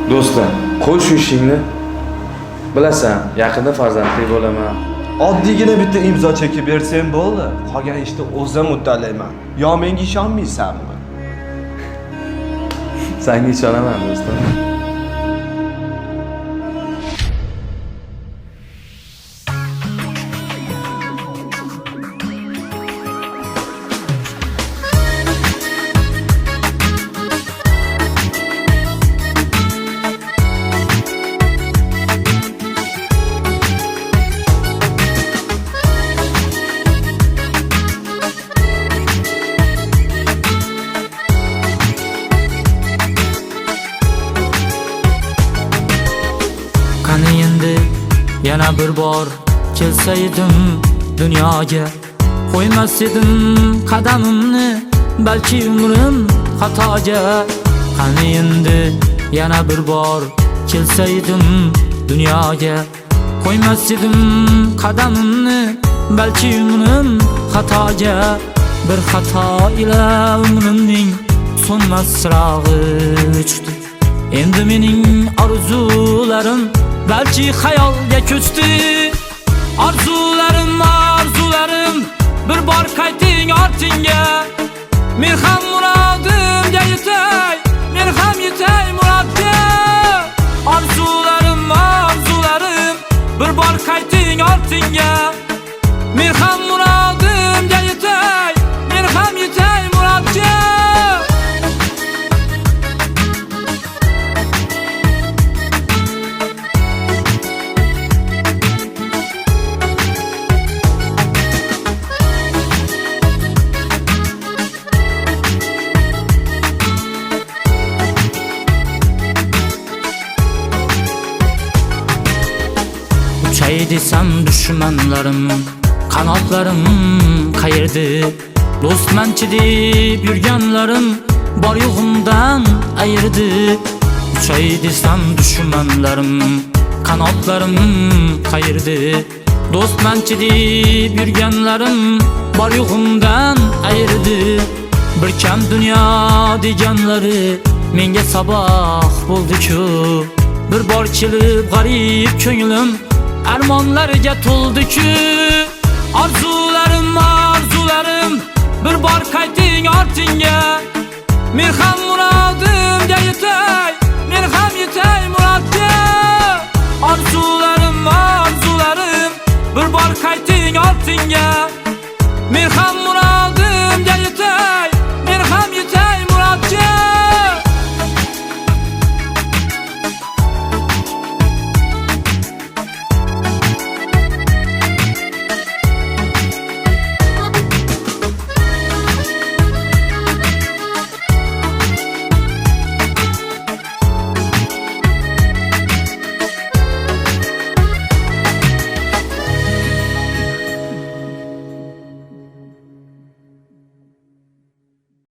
Do'stim, qo'y shu ishingni. Bilasan, yaqinda farzandli bo'laman. Oddiygina bitta imzo chekib bersang bo'ldi. Qolgan ishni o'zim uddalayman. Yo menga ishonmaysanmi? Senga ishonaman, do'stim. Qani endi yana bir bor kelsaydim dunyoga, qo'ymas edim qadamimni balki umrim xatoga. Qani endi yana bir bor kelsaydim dunyoga, qo'ymas edim qadamimni balki umrim xatoga. Bir xato ila umrimning so'nmas chirog'i o'chdi. Endi mening orzularim balki xayolga ko'chdi. Orzularim bir bor qayting ortingga. Men ham murodimga yetay, men ham yetay murodga. Orzularim bir bor qayting ortingga. Men ham murodimga yetay, men ham yetay murodga. Uchay desam düşmanlarım, kanatlarım qayerdi? Do'stmanchi deb yurganlarim bor yo'g'imdan ayirdi. Uchay desam düşmanlarım, kanatlarım qayerdi? Do'stmanchi deb yurganlarim bor yo'g'imdan ayirdi. Bir kam dunyo deganlari menga saboq bo'ldi-ku. Bir bor kelib g'arib ko'nglim armonlarga to'ldi-ku. Orzularim bir bor qayting ortingga. Men ham murodimga yetay, men ham yetay murodga. Orzularim bir bor qayting ortingga. Men ham